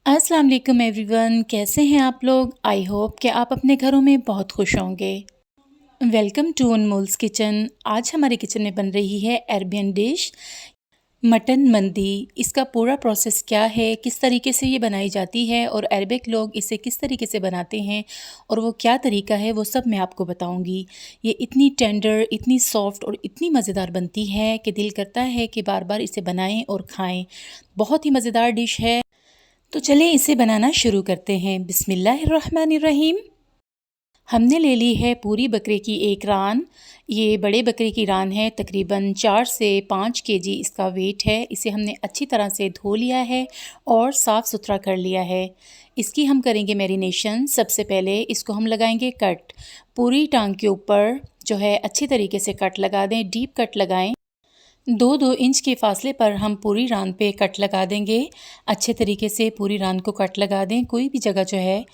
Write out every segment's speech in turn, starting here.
अस्सलाम वालेकुम एवरीवन, कैसे हैं आप लोग? आई होप कि आप अपने घरों में बहुत खुश होंगे। Welcome to Anmol's kitchen. आज हमारे किचन में बन रही है अरबियन डिश मटन मंदी। इसका पूरा प्रोसेस क्या है, किस तरीके से ये बनाई जाती है और अरबिक लोग इसे किस तरीके से बनाते हैं और वो क्या तरीका है, वो सब मैं आपको बताऊंगी। ये इतनी टेंडर, इतनी सॉफ्ट और इतनी मज़ेदार बनती है कि दिल करता है कि बार बार इसे बनाएं और खाएं। बहुत ही मज़ेदार डिश है। तो चलें इसे बनाना शुरू करते हैं। बिस्मिल्लाहिर्रहमानिर्रहीम। हमने ले ली है पूरी बकरे की एक रान। ये बड़े बकरे की रान है, तकरीबन 4 से 5 केजी इसका वेट है। इसे हमने अच्छी तरह से धो लिया है और साफ़ सुथरा कर लिया है। इसकी हम करेंगे मैरिनेशन। सबसे पहले इसको हम लगाएंगे कट। पूरी टांग के ऊपर जो है अच्छी तरीके से कट लगा दें, डीप कट लगाएं। 2-2 इंच के फासले पर हम पूरी रान पे कट लगा देंगे। अच्छे तरीके से पूरी रान को कट लगा दें, कोई भी जगह जो है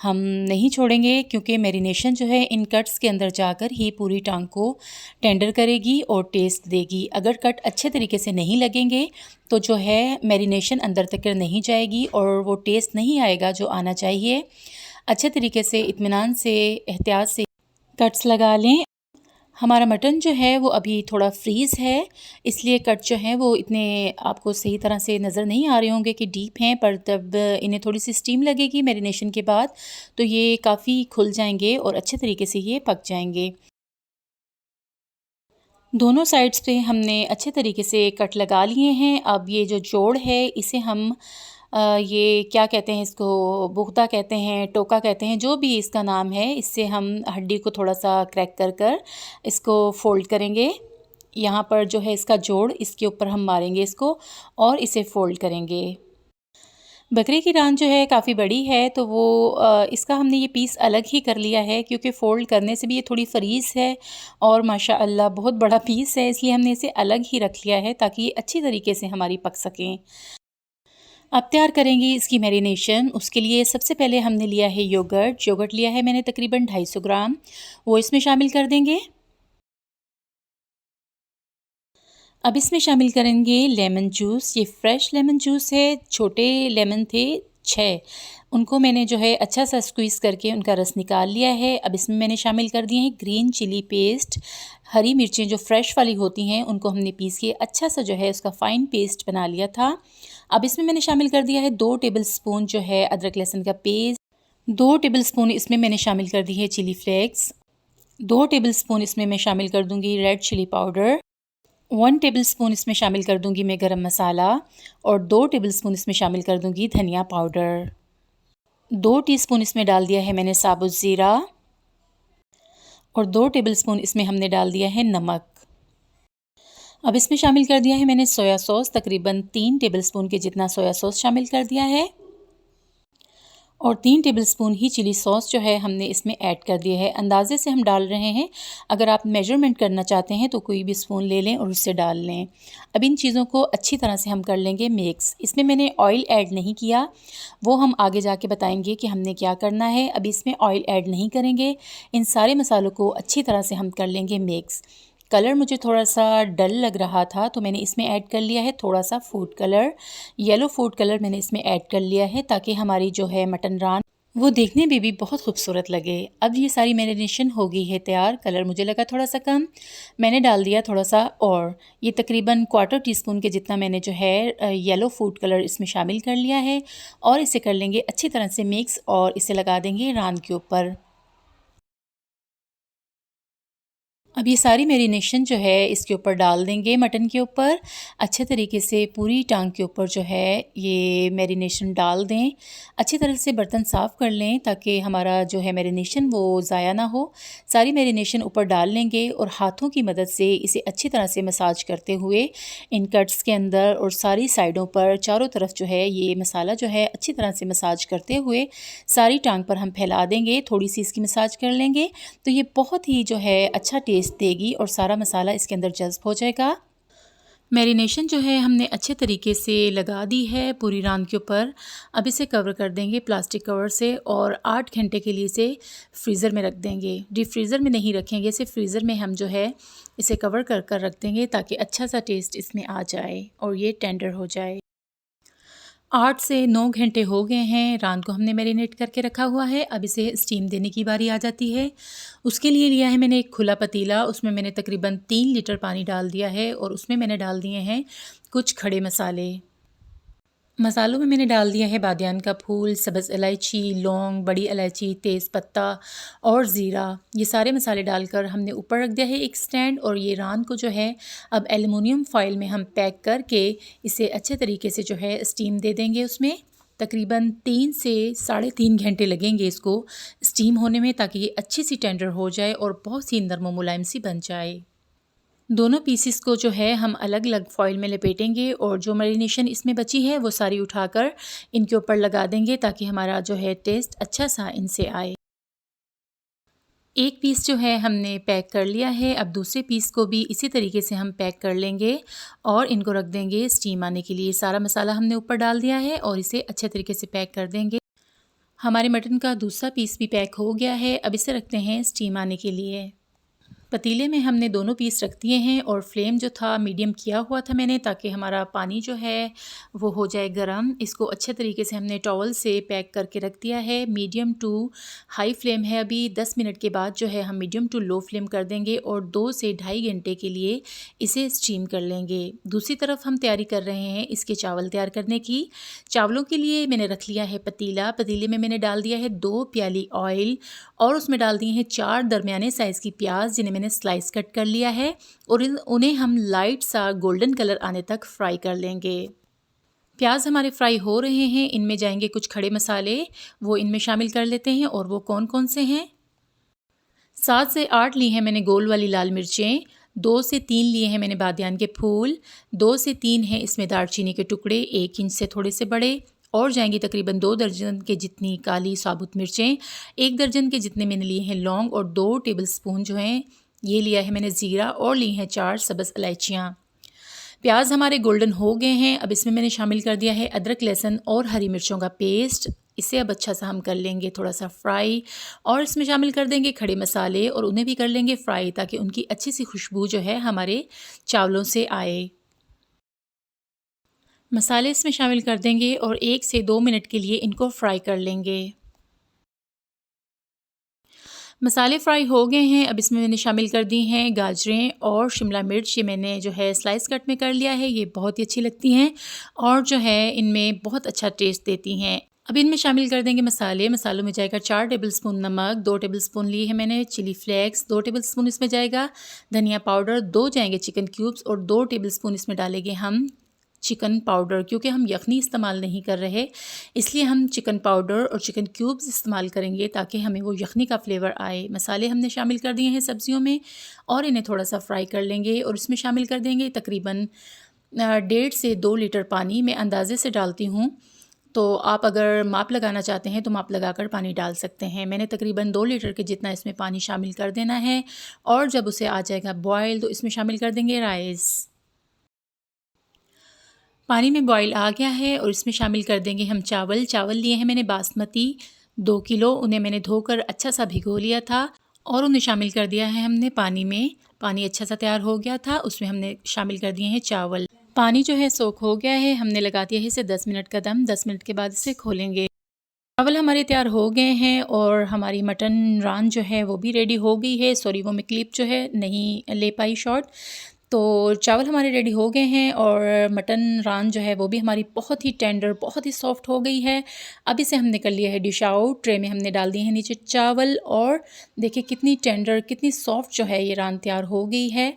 हम नहीं छोड़ेंगे, क्योंकि मैरिनेशन जो है इन कट्स के अंदर जाकर ही पूरी टांग को टेंडर करेगी और टेस्ट देगी। अगर कट अच्छे तरीके से नहीं लगेंगे तो जो है मैरिनेशन अंदर तक नहीं जाएगी और वो टेस्ट नहीं आएगा जो आना चाहिए। अच्छे तरीके से इत्मीनान से, एहतियात से कट्स लगा लें। हमारा मटन जो है वो अभी थोड़ा फ्रीज़ है, इसलिए कट जो हैं वो इतने आपको सही तरह से नज़र नहीं आ रहे होंगे कि डीप हैं, पर जब इन्हें थोड़ी सी स्टीम लगेगी मैरिनेशन के बाद तो ये काफ़ी खुल जाएंगे और अच्छे तरीके से ये पक जाएंगे। दोनों साइड्स पे हमने अच्छे तरीके से कट लगा लिए हैं। अब ये जो जोड़ है इसे हम ये क्या कहते हैं, इसको बुख्ता कहते हैं, टोका कहते हैं, जो भी इसका नाम है, इससे हम हड्डी को थोड़ा सा क्रैक कर कर इसको फोल्ड करेंगे। यहाँ पर जो है इसका जोड़, इसके ऊपर हम मारेंगे इसको और इसे फोल्ड करेंगे। बकरे की रान जो है काफ़ी बड़ी है, तो वो इसका हमने ये पीस अलग ही कर लिया है, क्योंकि फ़ोल्ड करने से भी ये थोड़ी फरीस है और माशाअल्लाह बहुत बड़ा पीस है, इसलिए हमने इसे अलग ही रख लिया है ताकि ये अच्छी तरीके से हमारी पक सकें। अब तैयार करेंगे इसकी मैरिनेशन। उसके लिए सबसे पहले हमने लिया है योगर्ट। योगर्ट लिया है मैंने तकरीबन 250 ग्राम, वो इसमें शामिल कर देंगे। अब इसमें शामिल करेंगे लेमन जूस। ये फ्रेश लेमन जूस है, छोटे लेमन थे 6, उनको मैंने जो है अच्छा सा स्क्वीज़ करके उनका रस निकाल लिया है। अब इसमें मैंने शामिल कर दिए हैं ग्रीन चिली पेस्ट। हरी मिर्चें जो फ्रेश वाली होती हैं उनको हमने पीस के अच्छा सा जो है उसका फ़ाइन पेस्ट बना लिया था। अब इसमें मैंने शामिल कर दिया है 2 टेबल स्पून जो है अदरक लहसुन का पेस्ट। 2 टेबल स्पून इसमें मैंने शामिल कर दी है चिली फ्लेक्स। 2 टेबल स्पून इसमें मैं शामिल कर दूंगी रेड चिली पाउडर। 1 टेबलस्पून इसमें शामिल कर दूंगी मैं गरम मसाला और 2 टेबलस्पून इसमें शामिल कर दूंगी धनिया पाउडर। 2 टीस्पून इसमें डाल दिया है मैंने साबुत ज़ीरा और 2 टेबलस्पून इसमें हमने डाल दिया है नमक। अब इसमें शामिल कर दिया है मैंने सोया सॉस, तकरीबन 3 टेबलस्पून के जितना सोया सॉस शामिल कर दिया है और 3 टेबलस्पून ही चिली सॉस जो है हमने इसमें ऐड कर दिया है। अंदाज़े से हम डाल रहे हैं, अगर आप मेजरमेंट करना चाहते हैं तो कोई भी स्पून ले लें और उससे डाल लें। अब इन चीज़ों को अच्छी तरह से हम कर लेंगे मिक्स। इसमें मैंने ऑयल ऐड नहीं किया, वो हम आगे जाके बताएंगे कि हमने क्या करना है। अभी इसमें ऑयल ऐड नहीं करेंगे। इन सारे मसालों को अच्छी तरह से हम कर लेंगे मिक्स। कलर मुझे थोड़ा सा डल लग रहा था तो मैंने इसमें ऐड कर लिया है थोड़ा सा food colour. Yellow food colour मैंने इसमें ऐड कर लिया है ताकि हमारी जो है मटन रान वो देखने में भी बहुत खूबसूरत लगे। अब ये सारी मैरिनेशन हो गई है तैयार। कलर मुझे लगा थोड़ा सा कम, मैंने डाल दिया थोड़ा सा और ये तकरीबन 1/4 टीस्पून के जितना मैंने जो है येलो फूड कलर इसमें शामिल कर लिया है और इसे कर लेंगे अच्छी तरह से मिक्स और इसे लगा देंगे रान के ऊपर। अब ये सारी मैरिनेशन जो है इसके ऊपर डाल देंगे मटन के ऊपर। अच्छे तरीके से पूरी टांग के ऊपर जो है ये मैरिनेशन डाल दें। अच्छी तरह से बर्तन साफ़ कर लें ताकि हमारा जो है मैरिनेशन वो ज़ाया ना हो। सारी मैरिनेशन ऊपर डाल लेंगे और हाथों की मदद से इसे अच्छी तरह से मसाज करते हुए इन कट्स के अंदर और सारी साइडों पर चारों तरफ जो है ये मसाला जो है अच्छी तरह से मसाज करते हुए सारी टांग पर हम फैला देंगे। थोड़ी सी इसकी मसाज कर लेंगे तो ये बहुत ही जो है अच्छा टेस्ट देगी और सारा मसाला इसके अंदर जज़्ब हो जाएगा। मैरिनेशन जो है हमने अच्छे तरीके से लगा दी है पूरी रान के ऊपर। अब इसे कवर कर देंगे प्लास्टिक कवर से और 8 घंटे के लिए इसे फ्रीज़र में रख देंगे। डीप फ्रीज़र में नहीं रखेंगे, इसे फ्रीज़र में हम जो है इसे कवर कर कर रख देंगे ताकि अच्छा सा टेस्ट इसमें आ जाए और ये टेंडर हो जाए। 8 से 9 घंटे हो गए हैं, रान को हमने मैरिनेट करके रखा हुआ है। अब इसे स्टीम देने की बारी आ जाती है। उसके लिए लिया है मैंने एक खुला पतीला, उसमें मैंने तकरीबन 3 लीटर पानी डाल दिया है और उसमें मैंने डाल दिए हैं कुछ खड़े मसाले। मसालों में मैंने डाल दिया है बादियान का फूल, सब्ज़ इलायची, लौंग, बड़ी इलायची, तेज़पत्ता और ज़ीरा। ये सारे मसाले डालकर हमने ऊपर रख दिया है एक स्टैंड और ये रान को जो है अब एल्युमिनियम फॉइल में हम पैक करके इसे अच्छे तरीके से जो है स्टीम दे देंगे। उसमें तकरीबन 3 से 3.5 घंटे लगेंगे इसको स्टीम होने में, ताकि ये अच्छी सी टेंडर हो जाए और बहुत सी नरम मुलायम सी बन जाए। दोनों पीसेस को जो है हम अलग अलग फॉइल में लपेटेंगे और जो मैरिनेशन इसमें बची है वो सारी उठाकर इनके ऊपर लगा देंगे, ताकि हमारा जो है टेस्ट अच्छा सा इनसे आए। एक पीस जो है हमने पैक कर लिया है, अब दूसरे पीस को भी इसी तरीके से हम पैक कर लेंगे और इनको रख देंगे स्टीम आने के लिए। सारा मसाला हमने ऊपर डाल दिया है और इसे अच्छे तरीके से पैक कर देंगे। हमारे मटन का दूसरा पीस भी पैक हो गया है, अब इसे रखते हैं स्टीम आने के लिए। पतीले में हमने दोनों पीस रख दिए हैं और फ्लेम जो था मीडियम किया हुआ था मैंने, ताकि हमारा पानी जो है वो हो जाए गरम। इसको अच्छे तरीके से हमने टॉवल से पैक करके रख दिया है। मीडियम टू हाई फ्लेम है अभी। 10 मिनट के बाद जो है हम मीडियम टू लो फ्लेम कर देंगे और 2 से ढाई घंटे के लिए इसे स्टीम कर लेंगे। दूसरी तरफ हम तैयारी कर रहे हैं इसके चावल तैयार करने की। चावलों के लिए मैंने रख लिया है पतीला। पतीले में मैंने डाल दिया है 2 प्याली ऑयल और उसमें डाल दिए हैं 4 दरमियाने साइज़ की प्याज, जिन्हें मैंने स्लाइस कट कर लिया है और उन्हें हम लाइट सा गोल्डन कलर आने तक फ्राई कर लेंगे। प्याज हमारे फ्राई हो रहे हैं, इनमें जाएंगे कुछ खड़े मसाले, वो इनमें शामिल कर लेते हैं। और वो कौन कौन से हैं? 7 से 8 ली हैं मैंने गोल वाली लाल मिर्चें, 2 से 3 लिए हैं मैंने बादियान के फूल, 2 से 3 हैं इसमें दालचीनी के टुकड़े 1 इंच से थोड़े से बड़े, और जाएंगी तकरीबन 2 दर्जन के जितनी काली साबुत मिर्चें, 1 दर्जन के जितने मैंने लिए हैं लौंग और 2 टेबलस्पून जो हैं ये लिया है मैंने ज़ीरा और ली हैं 4 सब्ज़ इलायचियाँ। प्याज हमारे गोल्डन हो गए हैं, अब इसमें मैंने शामिल कर दिया है अदरक, लहसुन और हरी मिर्चों का पेस्ट। इसे अब अच्छा सा हम कर लेंगे थोड़ा सा फ्राई और इसमें शामिल कर देंगे खड़े मसाले और उन्हें भी कर लेंगे फ्राई, ताकि उनकी अच्छी सी खुशबू जो है हमारे चावलों से आए। मसाले इसमें शामिल कर देंगे और 1 से 2 मिनट के लिए इनको फ्राई कर लेंगे। मसाले फ्राई हो गए हैं, अब इसमें मैंने शामिल कर दी हैं गाजरें और शिमला मिर्च। ये मैंने जो है स्लाइस कट में कर लिया है। ये बहुत ही अच्छी लगती हैं और जो है इनमें बहुत अच्छा टेस्ट देती हैं। अब इनमें शामिल कर देंगे मसाले। मसालों में जाएगा 4 टेबलस्पून नमक, 2 टेबलस्पून लिए हैं मैंने चिली फ्लेक्स, 2 टेबलस्पून इसमें जाएगा धनिया पाउडर, 2 जाएंगे चिकन क्यूब्स और 2 टेबलस्पून इसमें डालेंगे हम चिकन पाउडर। क्योंकि हम यखनी इस्तेमाल नहीं कर रहे, इसलिए हम चिकन पाउडर और चिकन क्यूब्स इस्तेमाल करेंगे, ताकि हमें वो यखनी का फ्लेवर आए। मसाले हमने शामिल कर दिए हैं सब्जियों में और इन्हें थोड़ा सा फ्राई कर लेंगे और इसमें शामिल कर देंगे तकरीबन 1.5 से 2 लीटर पानी। मैं अंदाजे से डालती हूँ, तो आप अगर माप लगाना चाहते हैं तो माप लगाकर पानी डाल सकते हैं। मैंने तकरीबन 2 लीटर के जितना इसमें पानी शामिल कर देना है और जब उसे आ जाएगा बॉयल तो इसमें शामिल कर देंगे राइस। पानी में बॉईल आ गया है और इसमें शामिल कर देंगे हम चावल। चावल लिए हैं मैंने बासमती 2 किलो, उन्हें मैंने धोकर अच्छा सा भिगो लिया था और उन्हें शामिल कर दिया है हमने पानी में। पानी अच्छा सा तैयार हो गया था, उसमें हमने शामिल कर दिए हैं चावल। पानी जो है सोख हो गया है, हमने लगा दिया है इसे 10 मिनट का दम। 10 मिनट के बाद इसे खोलेंगे। चावल हमारे तैयार हो गए हैं और हमारी मटन रान जो है वो भी रेडी हो गई है। सॉरी, वो मैं क्लिप जो है नहीं ले पाई शॉट। तो चावल हमारे रेडी हो गए हैं और मटन रान जो है वो भी हमारी बहुत ही टेंडर, बहुत ही सॉफ्ट हो गई है। अब इसे हमने कर लिया है डिश आउट। ट्रे में हमने डाल दिए हैं नीचे चावल और देखिए कितनी टेंडर, कितनी सॉफ्ट जो है ये रान तैयार हो गई है।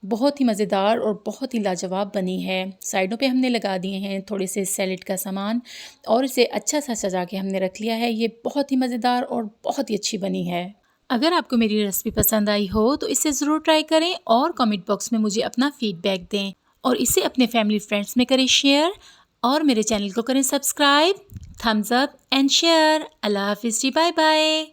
बहुत ही मज़ेदार और बहुत ही लाजवाब बनी है। साइडों पे हमने लगा दिए हैं थोड़े से सैलेड का सामान और इसे अच्छा सा सजा के हमने रख लिया है। ये बहुत ही मज़ेदार और बहुत ही अच्छी बनी है। अगर आपको मेरी रेसिपी पसंद आई हो तो इसे ज़रूर ट्राई करें और कमेंट बॉक्स में मुझे अपना फीडबैक दें और इसे अपने फैमिली फ्रेंड्स में करें शेयर और मेरे चैनल को करें subscribe. Thumbs up and share. Allah हाफिज़ जी, बाय बाय।